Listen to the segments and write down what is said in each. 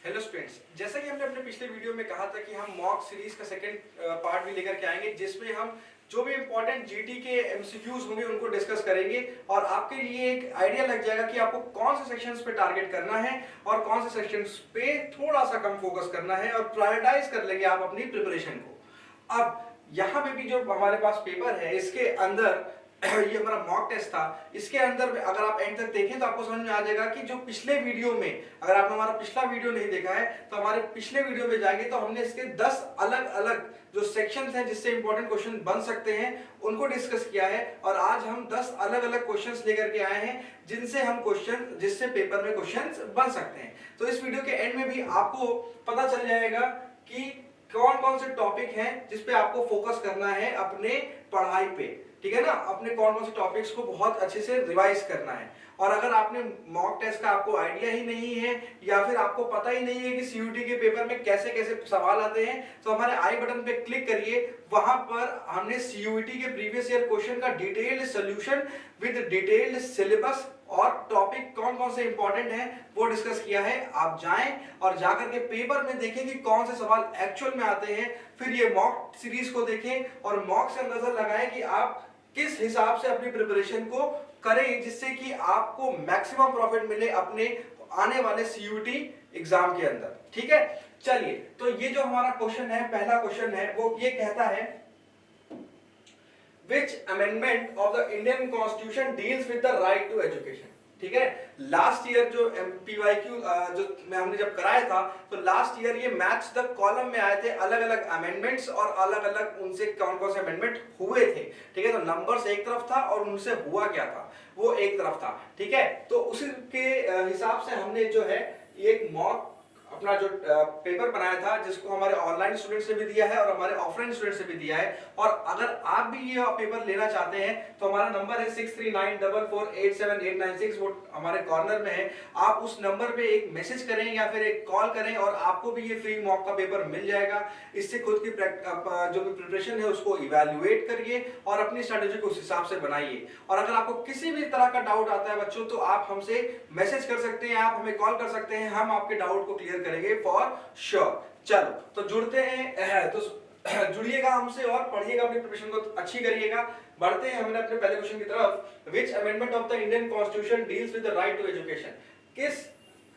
Hello students, जैसा कि हमने अपने पिछले वीडियो में कहा था कि हम मॉक सीरीज का सेकंड पार्ट भी लेकर के आएंगे जिसमें हम जो भी इंपॉर्टेंट जीटी के एमसीक्यूज होंगे उनको डिस्कस करेंगे और आपके लिए एक आइडिया लग जाएगा कि आपको कौन से सेक्शंस पे टारगेट करना है और कौन से सेक्शंस पे थोड़ा सा कम फोकस करना है और प्रायोरिटाइज कर लेंगे आप अपनी प्रिपरेशन को। अब यहाँ पे भी जो हमारे पास पेपर है इसके अंदर ये हमारा मॉक टेस्ट था। इसके अंदर अगर आप एंड तक देखें तो आपको समझ में आ जाएगा कि जो पिछले वीडियो में, अगर आपने हमारा पिछला वीडियो नहीं देखा है तो हमारे पिछले वीडियो में जाएंगे तो हमने इसके 10 अलग अलग जो सेक्शंस हैं जिससे इंपॉर्टेंट क्वेश्चन बन सकते हैं उनको डिस्कस किया है और आज हम 10 अलग अलग क्वेश्चंस लेकर के आए हैं जिससे पेपर में क्वेश्चंस बन सकते हैं। तो इस वीडियो के एंड में भी आपको पता चल जाएगा कि कौन कौन से टॉपिक हैं जिस पे आपको फोकस करना है अपने पढ़ाई पे, ठीक है ना। अपने कौन कौन से टॉपिक्स को बहुत अच्छे से रिवाइज करना है। और अगर आपने मॉक टेस्ट का आपको आइडिया ही नहीं है या फिर आपको पता ही नहीं है कि सीयूटी के पेपर में कैसे कैसे सवाल आते हैं तो हमारे आई बटन पे क्लिक करिए। वहां पर हमने सीयूटी के प्रीवियस ईयर क्वेश्चन का detailed solution with detailed syllabus और टॉपिक कौन कौन से इंपॉर्टेंट हैं वो डिस्कस किया है। आप जाएं और जाकर के पेपर में देखें कि कौन से सवाल एक्चुअल में आते हैं, फिर ये मॉक सीरीज को देखें और मॉक से नजर लगाएं कि आप किस हिसाब से अपनी प्रिपरेशन को करें जिससे कि आपको मैक्सिमम प्रॉफिट मिले अपने आने वाले सीयूटी एग्जाम के अंदर, ठीक है। चलिए, तो ये जो हमारा क्वेश्चन है, पहला क्वेश्चन है वो ये कहता है Which amendment of the Indian Constitution deals with the right to education? ठीक है, लास्ट ईयर जो पीवाईक्यू जो हमने जब कराया था तो लास्ट ईयर ये मैच द कॉलम में आए थे अलग अलग अमेंडमेंट्स और अलग अलग उनसे कौन कौन से अमेंडमेंट हुए थे, ठीक है। तो नंबर्स एक तरफ था और उनसे हुआ क्या था वो एक तरफ था, ठीक है। तो उसी के हिसाब से हमने जो है एक मॉक अपना जो पेपर बनाया था जिसको हमारे ऑनलाइन स्टूडेंट्स ने भी दिया है और हमारे ऑफलाइन स्टूडेंट्स ने भी दिया है। और अगर आप भी ये पेपर लेना चाहते हैं तो हमारा नंबर है 6394487896, वो हमारे कॉर्नर में है। आप उस नंबर पे एक मैसेज करें या फिर एक कॉल करें और आपको भी ये फ्री मॉक का पेपर मिल जाएगा। इससे खुद की जो भी प्रिपरेशन है उसको इवैल्यूएट करिए और अपनी स्ट्रेटेजी को उस हिसाब से बनाइए। और अगर आपको किसी भी तरह का डाउट आता है बच्चों तो आप हमसे मैसेज कर सकते हैं, आप हमें कॉल कर सकते हैं, हम आपके डाउट को क्लियर करेंगे फॉर श्योर। चलो तो जुड़ते हैं, तो जुड़िएगा हमसे और पढ़िएगा, अपनी प्रिपरेशन को अच्छी करिएगा। बढ़ते हैं हमने अपने पहले क्वेश्चन की तरफ। Which amendment of the Indian constitution deals with the right to education? किस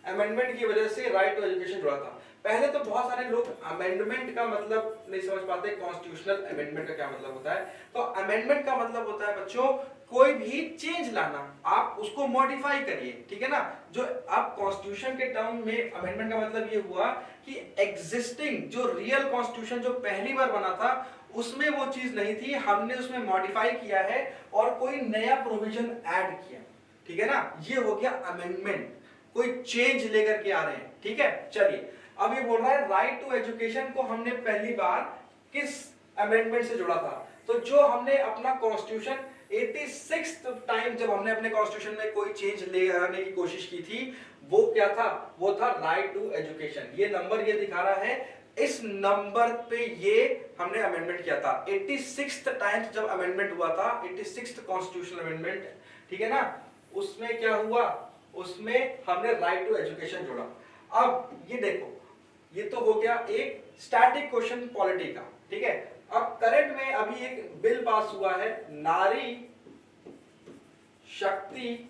अमेंडमेंट की वजह से राइट टू एजुकेशन जुड़ा था? पहले तो बहुत सारे लोग अमेंडमेंट का मतलब नहीं समझ पाते, कॉन्स्टिट्यूशनल अमेंडमेंट का क्या मतलब होता है। तो अमेंडमेंट का मतलब होता है बच्चों कोई भी चेंज लाना, आप उसको मॉडिफाई करिए, ठीक है ना। जो अब कॉन्स्टिट्यूशन के टर्म में अमेंडमेंट का मतलब ये हुआ कि एग्जिस्टिंग जो रियल कॉन्स्टिट्यूशन जो पहली बार बना था उसमें वो चीज नहीं थी, हमने उसमें मॉडिफाई किया है और कोई नया प्रोविजन ऐड किया, ठीक है ना। ये हो गया अमेंडमेंट, कोई चेंज लेकर के आ रहे हैं, ठीक है। चलिए, अब ये बोल रहा है राइट टू एजुकेशन को हमने पहली बार किस अमेंडमेंट से जुड़ा था? तो जो हमने अपना कॉन्स्टिट्यूशन 86th टाइम जब हमने अपने कॉन्स्टिट्यूशन में कोई चेंज ले आने की कोशिश की थी वो क्या था? वो था राइट टू एजुकेशन। ये नंबर ये दिखा रहा है, इस नंबर पे ये हमने अमेंडमेंट किया था 86th टाइम जब अमेंडमेंट हुआ था, 86th कॉन्स्टिट्यूशनल अमेंडमेंट, ठीक है ना। उसमें क्या हुआ? उसमें हमने राइट टू एजुकेशन जोड़ा। अब ये देखो, ये तो हो गया एक स्टैटिक क्वेश्चन पॉलिटी का, ठीक है। अब करंट में अभी एक बिल पास हुआ है, नारी शक्ति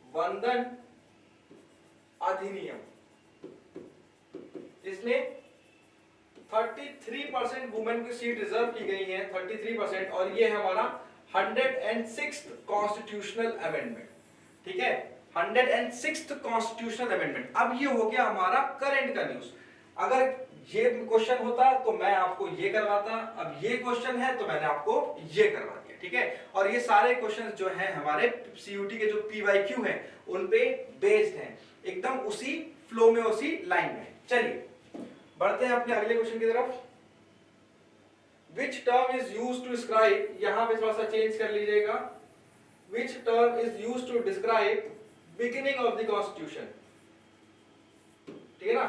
वंदन अधिनियम। इसमें 33% वुमेन की सीट रिजर्व की गई है, 33%, और ये है हमारा 106th कॉन्स्टिट्यूशनल अमेंडमेंट, ठीक है। 106th constitutional amendment. अब ये हो गया हमारा करंट का न्यूज। अगर ये क्वेश्चन होता तो मैं आपको ये करवाता, अब ये क्वेश्चन है तो मैंने आपको ये करवा दिया, ठीक है। और ये सारे क्वेश्चन जो हैं हमारे सीयूटी के जो पीवाईक्यू हैं उन पे बेस्ड हैं, एकदम उसी फ्लो में, उसी लाइन में। चलिए बढ़ते हैं अपने अगले क्वेश्चन की तरफ। Which term is used to describe, यहां पे थोड़ा सा चेंज कर लीजिएगा, which term is used to describe beginning of the constitution, ठीक है ना,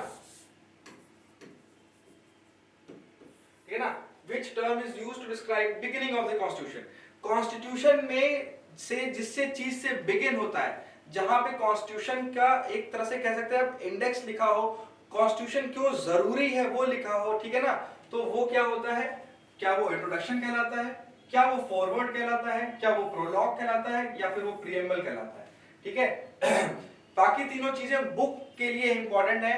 ठीक है ना। Which term is used to describe beginning of the constitution? Constitution में से जिससे चीज से बिगिन होता है, जहां पे कॉन्स्टिट्यूशन का एक तरह से कह सकते हैं आप इंडेक्स लिखा हो, कॉन्स्टिट्यूशन क्यों जरूरी है वो लिखा हो, ठीक है ना, तो वो क्या होता है, क्या वो इंट्रोडक्शन कहलाता है, क्या वो फॉरवर्ड कहलाता है, क्या वो प्रोलॉग कहलाता है, या फिर वो प्रीएम्बल कहलाता है, ठीक है। बाकी तीनों चीजें बुक के लिए इंपॉर्टेंट है।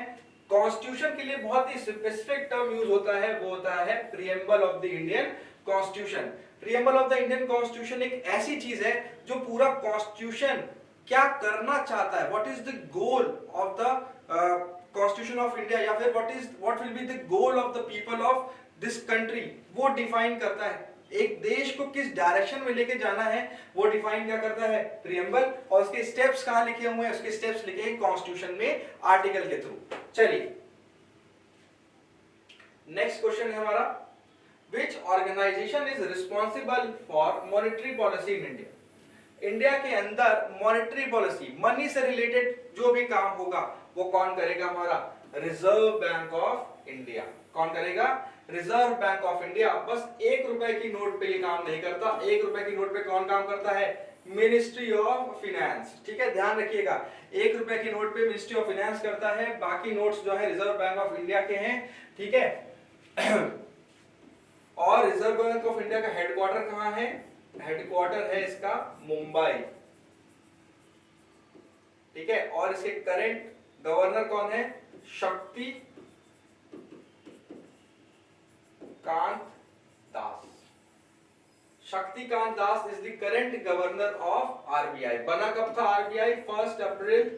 कॉन्स्टिट्यूशन के लिए बहुत ही स्पेसिफिक टर्म यूज होता है, वो होता है preamble of the Indian constitution. Preamble of the Indian constitution एक ऐसी चीज है जो पूरा कॉन्स्टिट्यूशन क्या करना चाहता है, what is the goal of the constitution of India, या फिर what will be the goal of the people of this country, वो डिफाइन करता है। एक देश को किस डायरेक्शन में लेके जाना है वो डिफाइन क्या करता है, प्रीएम्बल। और उसके स्टेप्स कहां लिखे हुए हैं, उसके स्टेप्स लिखे हैं कॉन्स्टिट्यूशन में आर्टिकल के थ्रू। चलिए नेक्स्ट क्वेश्चन है हमारा, which organisation is responsible for monetary policy in India. India के अंदर मॉनेटरी पॉलिसी, मनी से रिलेटेड जो भी काम होगा वो कौन करेगा, हमारा रिजर्व बैंक ऑफ इंडिया। कौन करेगा, रिजर्व बैंक ऑफ इंडिया। बस 1 रुपए की नोट पे ये काम नहीं करता, 1 रुपए की नोट पे कौन काम करता है, मिनिस्ट्री ऑफ फिनेंस, ठीक है, ध्यान रखिएगा। 1 रुपए की नोट पे मिनिस्ट्री ऑफ फाइनेंस करता है, बाकी नोट्स जो है रिजर्व बैंक ऑफ इंडिया के हैं, ठीक है। और रिजर्व बैंक ऑफ इंडिया का हेडक्वार्टर कहां है, हेडक्वार्टर है इसका मुंबई, ठीक है। और इसके करंट गवर्नर कौन है, Shakti Kant Das. Shaktikanta Das is the current governor of RBI. बना कब था आरबीआई, 1 अप्रैल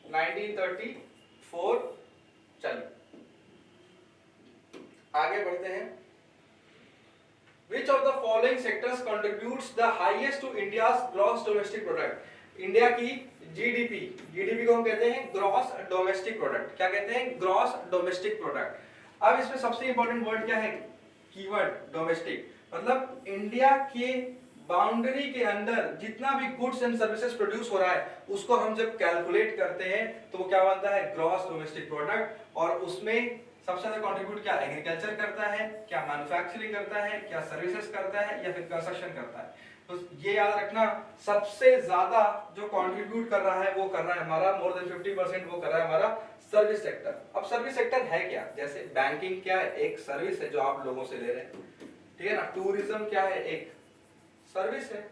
1934। चलिए आगे बढ़ते हैं। Which of the following sectors contributes the highest to India's gross domestic product? India की जीडीपी, जीडीपी को हम कहते हैं ग्रॉस डोमेस्टिक प्रोडक्ट। क्या कहते हैं, ग्रॉस डोमेस्टिक प्रोडक्ट। अब इसमें सबसे इंपॉर्टेंट वर्ड क्या है, कीवर्ड डोमेस्टिक। मतलब इंडिया के बाउंड्री के अंदर जितना भी गुड्स एंड सर्विसेज प्रोड्यूस हो रहा है उसको हम जब कैलकुलेट करते हैं तो वो क्या बनता है, ग्रॉस डोमेस्टिक प्रोडक्ट। और उसमें सबसे ज्यादा कंट्रीब्यूट क्या एग्रीकल्चर करता है, क्या मैन्युफैक्चरिंग करता है, क्या सर्विसेज करता है, या फिर कंस्ट्रक्शन करता है। तो ये याद रखना, सबसे ज्यादा जो कंट्रीब्यूट कर रहा है वो कर रहा है हमारा मोर देन 50% वो कर रहा है हमारा सर्विस सेक्टर। अब सर्विस सेक्टर है क्या, जैसे बैंकिंग क्या है, एक सर्विस है जो आप लोगों से ले रहे हैं, ठीक है ना। टूरिज्म क्या है, एक सर्विस है।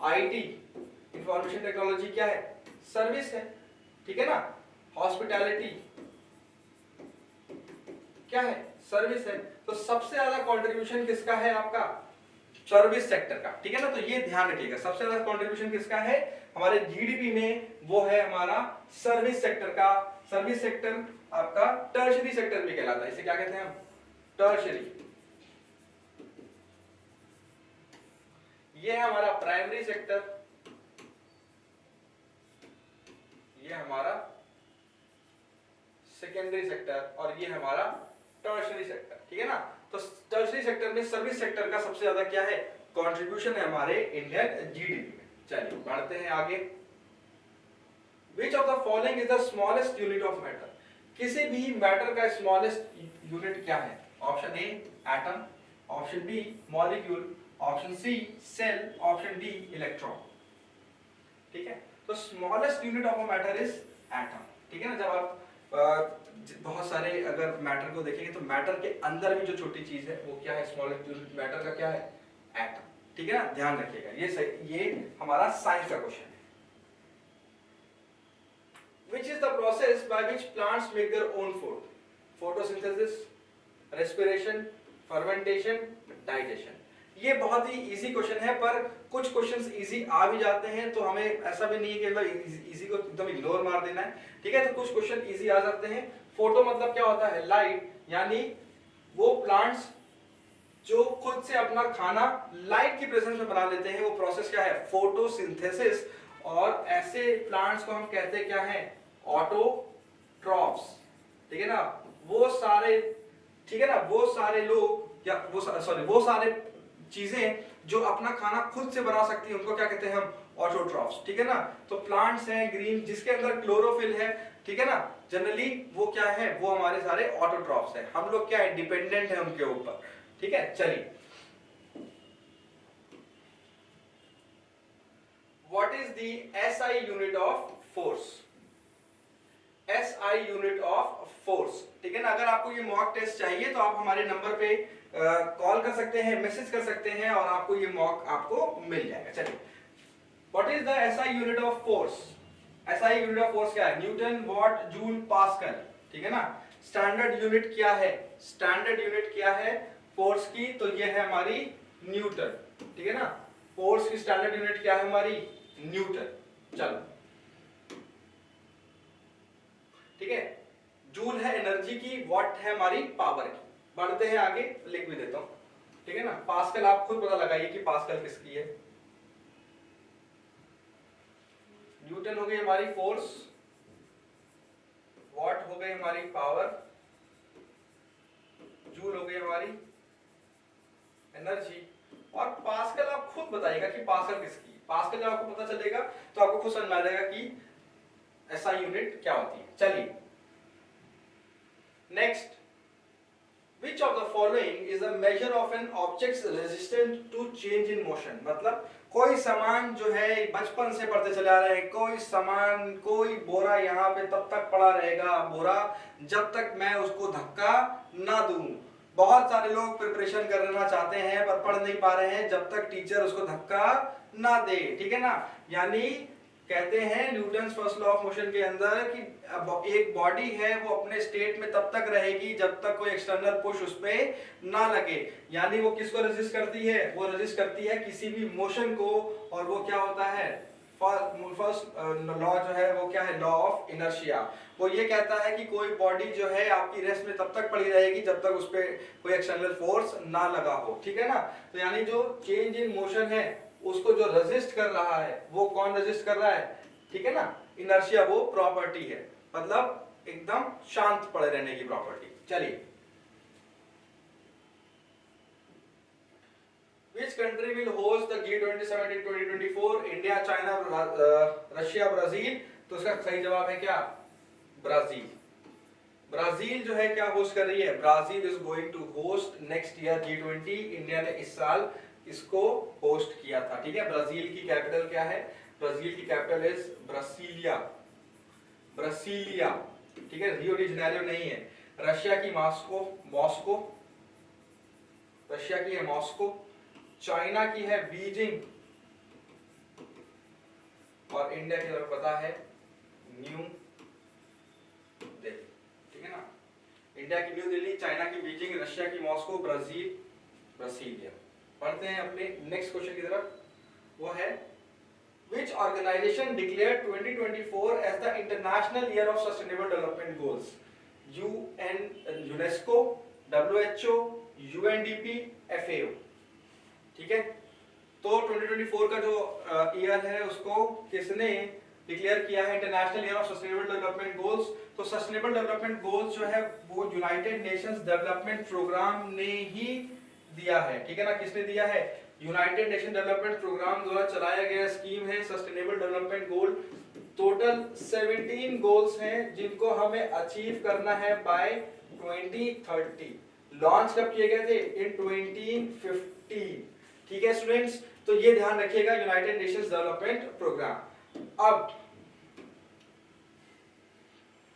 आईटी इंफॉर्मेशन टेक्नोलॉजी क्या है, सर्विस है, ठीक है ना। हॉस्पिटैलिटी क्या है, सर्विस है। तो सबसे ज्यादा कंट्रीब्यूशन किसका है, आपका सर्विस सेक्टर का, ठीक है ना। तो ये ध्यान रखिएगा, सबसे ज्यादा कंट्रीब्यूशन किसका है हमारे जीडीपी में, वो है हमारा सर्विस सेक्टर का। सर्विस सेक्टर आपका टर्शरी सेक्टर भी कहलाता है, इसे क्या कहते हैं हम, टर्शरी। ये है हमारा प्राइमरी सेक्टर, ये हमारा सेकेंडरी सेक्टर, और ये हमारा टर्शरी सेक्टर, ठीक है ना। तो टर्शरी सेक्टर में सर्विस सेक्टर का सबसे ज्यादा क्या है, कंट्रीब्यूशन है हमारे इंडियन जीडीपी में। चलिए बढ़ते हैं आगे। Which of the following is the smallest unit of matter? किसी भी मैटर का स्मॉलेस्ट यूनिट क्या है, option A atom, option B molecule, option C cell, option D electron, ठीक है। तो smallest unit of a matter is atom, ठीक है ना। जब आप बहुत सारे अगर मैटर को देखेंगे तो मैटर के अंदर भी जो छोटी चीज है वो क्या है, स्मॉलेस्ट यूनिट मैटर का क्या है, एटम, ठीक है ना, ध्यान रखिएगा। ये सही, ये हमारा साइंस का क्वेश्चन है। Which is the process by which plants make their own food? Photosynthesis, respiration, fermentation, digestion. ये बहुत ही इजी क्वेश्चन है, पर कुछ क्वेश्चंस इजी आ भी जाते हैं तो हमें ऐसा भी नहीं है कि मतलब इजी को एकदम इग्नोर मार देना है, ठीक है। तो कुछ क्वेश्चन इजी आ जाते हैं। फोटो मतलब क्या होता है, लाइट, यानी वो प्लांट्स जो खुद से अपना खाना लाइट की प्रेजेंस में बना लेते हैं, वो प्रोसेस क्या है, फोटोसिंथेसिस। और ऐसे प्लांट्स को हम कहते क्या है, ऑटोट्रॉफ्स, ठीक है ना। वो सारे, ठीक है ना, वो सारे लोग या वो सारे चीजें जो अपना खाना खुद से बना सकती हैं उनको क्या कहते हैं हम, ऑटोट्रॉफ्स, ठीक है ना। तो प्लांट्स हैं ग्रीन जिसके अंदर क्लोरोफिल है, ठीक है ना, जनरली वो क्या है, वो हमारे सारे ऑटोट्रॉफ्स हैं। हम लोग क्या है, डिपेंडेंट है उनके ऊपर, ठीक है। चलिए what is the SI unit of force? SI unit of force, ठीक है ना। अगर आपको ये मॉक टेस्ट चाहिए तो आप हमारे नंबर पे कॉल कर सकते हैं, मैसेज कर सकते हैं और आपको ये मॉक आपको मिल जाएगा। चलिए, what is the SI unit of force? SI unit of force क्या है? न्यूटन, वॉट, जूल, पास्कल, ठीक है ना। स्टैंडर्ड यूनिट क्या है? स्टैंडर्ड यूनिट क्या है फोर्स की? तो ये है हमारी न्यूटन, ठीक है ना। फोर्स की स्टैंडर्ड यूनिट क्या है हमारी? न्यूटन। चलो, ठीक है। जूल है एनर्जी की, वॉट है हमारी पावर की। बढ़ते हैं आगे, लिख भी देता हूं, ठीक है ना। पास्कल आप खुद पता लगाइए कि पास्कल किसकी है। न्यूटन हो गई हमारी फोर्स, वॉट हो गई हमारी पावर, जूल हो गई हमारी एनर्जी, और पास्कल आप खुद बताइएगा कि पास्कल किसकी है। पास्कल जब आपको पता चलेगा तो आपको खुद समझ में आ जाएगा कि एसआई यूनिट क्या होती है। चलिए next, which of the following is a measure of an object's resistance to change in motion? मतलब कोई सामान जो है बचपन से पढ़ते चले आ रहे हैं, कोई सामान, कोई बोरा यहाँ पे तब तक पड़ा रहेगा बोरा जब तक मैं उसको धक्का ना दूं। बहुत सारे लोग प्रिपरेशन करना चाहते हैं पर पढ़ नहीं पा रहे हैं जब तक टीचर उसको धक्का ना दे, ठीक है ना। यानी कहते हैं Newton's first law of motion के अंदर कि एक बॉडी है वो अपने स्टेट में तब तक रहेगी जब तक कोई एक्सटर्नल पुश उस पे ना लगे। यानी वो किसको रेजिस्ट करती है? वो रेजिस्ट करती है किसी भी मोशन को, और वो क्या होता है? फर्स्ट लॉ जो है वो क्या है? Law of inertia. वो ये कहता है कि कोई बॉडी जो है आपकी रेस्ट में तब तक पड़ी रहेगी जब तक उस पे कोई एक्सटर्नल फोर्स ना लगा हो, ठीक है ना। तो यानी जो चेंज इन मोशन है उसको जो रेजिस्ट कर रहा है वो कौन रेजिस्ट कर रहा है? ठीक है ना, इनर्शिया वो प्रॉपर्टी है, मतलब एकदम शांत पड़े रहने की प्रॉपर्टी। चलिए, Which country will host the G20 summit in 2024? India, China, Russia, Brazil. तो इसका सही जवाब है क्या? ब्राजील। ब्राजील जो है क्या होस्ट कर रही है? Brazil is going to host next year G20। India ने इस साल इसको होस्ट किया था, ठीक है। ब्राजील की कैपिटल क्या है? ब्राजील की कैपिटल इज ब्रासिलिया, ब्रासिलिया, ठीक है। रियो डी जेनेरियो नहीं है। रशिया की मॉस्को, मॉस्को, रशिया की है मॉस्को। चाइना की है बीजिंग, और इंडिया की तरफ पता है न्यू दिल्ली, ठीक है ना। इंडिया की न्यू दिल्ली, चाइना की बीजिंग, रशिया की मॉस्को, ब्राजील ब्रासीलिया। पढ़ते हैं अपने नेक्स्ट क्वेश्चन की तरफ। वो है Which organization declared 2024 as the International Year of Sustainable Development Goals? UN, UNESCO, WHO, UNDP, FAO, ठीक है। तो 2024 का जो ईयर है उसको किसने डिक्लेयर किया है? International year of sustainable development goals. तो सस्टेनेबल डेवलपमेंट गोल्स जो है वो यूनाइटेड नेशंस डेवलपमेंट प्रोग्राम ने ही दिया है, ठीक है ना। किसने दिया है? यूनाइटेड नेशन डेवलपमेंट प्रोग्राम द्वारा चलाया गया स्कीम है sustainable development goal. Total 17 goals हैं जिनको हमें अचीव करना है बाय 2030। लॉन्च कब किए गए थे? इन 2015, ठीक है स्टूडेंट्स। तो ये ध्यान रखिएगा, यूनाइटेड नेशंस डेवलपमेंट प्रोग्राम। अब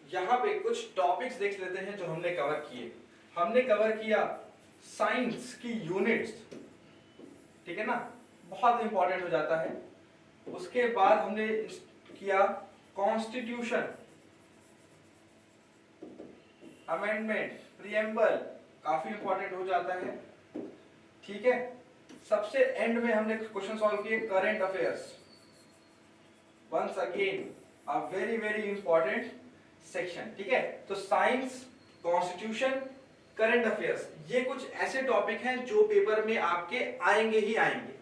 यहां पे कुछ टॉपिक्स देख लेते हैं जो हमने कवर किए। हमने कवर किया साइंस की यूनिट्स, ठीक है ना, बहुत इंपॉर्टेंट हो जाता है। उसके बाद हमने किया कॉन्स्टिट्यूशन, अमेंडमेंट, प्रीएम्बल, काफी इंपॉर्टेंट हो जाता है, ठीक है। सबसे एंड में हमने क्वेश्चन सॉल्व किए current affairs. Once again a very very important section, ठीक है। तो साइंस, कॉन्स्टिट्यूशन, करंट अफेयर्स, ये कुछ ऐसे टॉपिक हैं जो पेपर में आपके आएंगे ही आएंगे,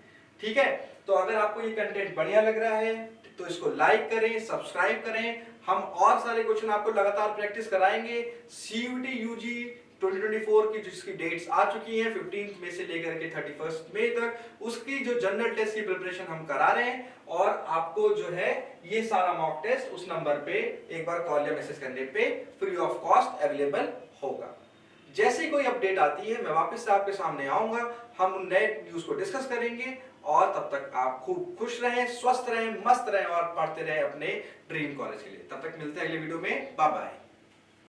ठीक है। तो अगर आपको ये कंटेंट बढ़िया लग रहा है तो इसको लाइक करें, सब्सक्राइब करें। हम और सारे क्वेश्चन आपको लगातार प्रैक्टिस कराएंगे। सीयूटी यूजी 2024 की जिसकी डेट्स आ चुकी हैं 15 मई से लेकर के 31 मई तक, उसकी जो जनरल टेस्ट की प्रिपरेशन हम करा रहे हैं, और आपको जो है ये सारा मॉक टेस्ट उस नंबर पे एक बार कॉल या मैसेज करने पे फ्री ऑफ कॉस्ट अवेलेबल होगा। जैसे कोई अपडेट आती है मैं वापस से आपके सामने आऊंगा, हम नए न्यूज को डिस्कस करेंगे और तब तक आप खूब खुश रहें, स्वस्थ रहें, मस्त रहें और पढ़ते रहें अपने ड्रीम कॉलेज के लिए। तब तक मिलते हैं अगले वीडियो में। Bye bye.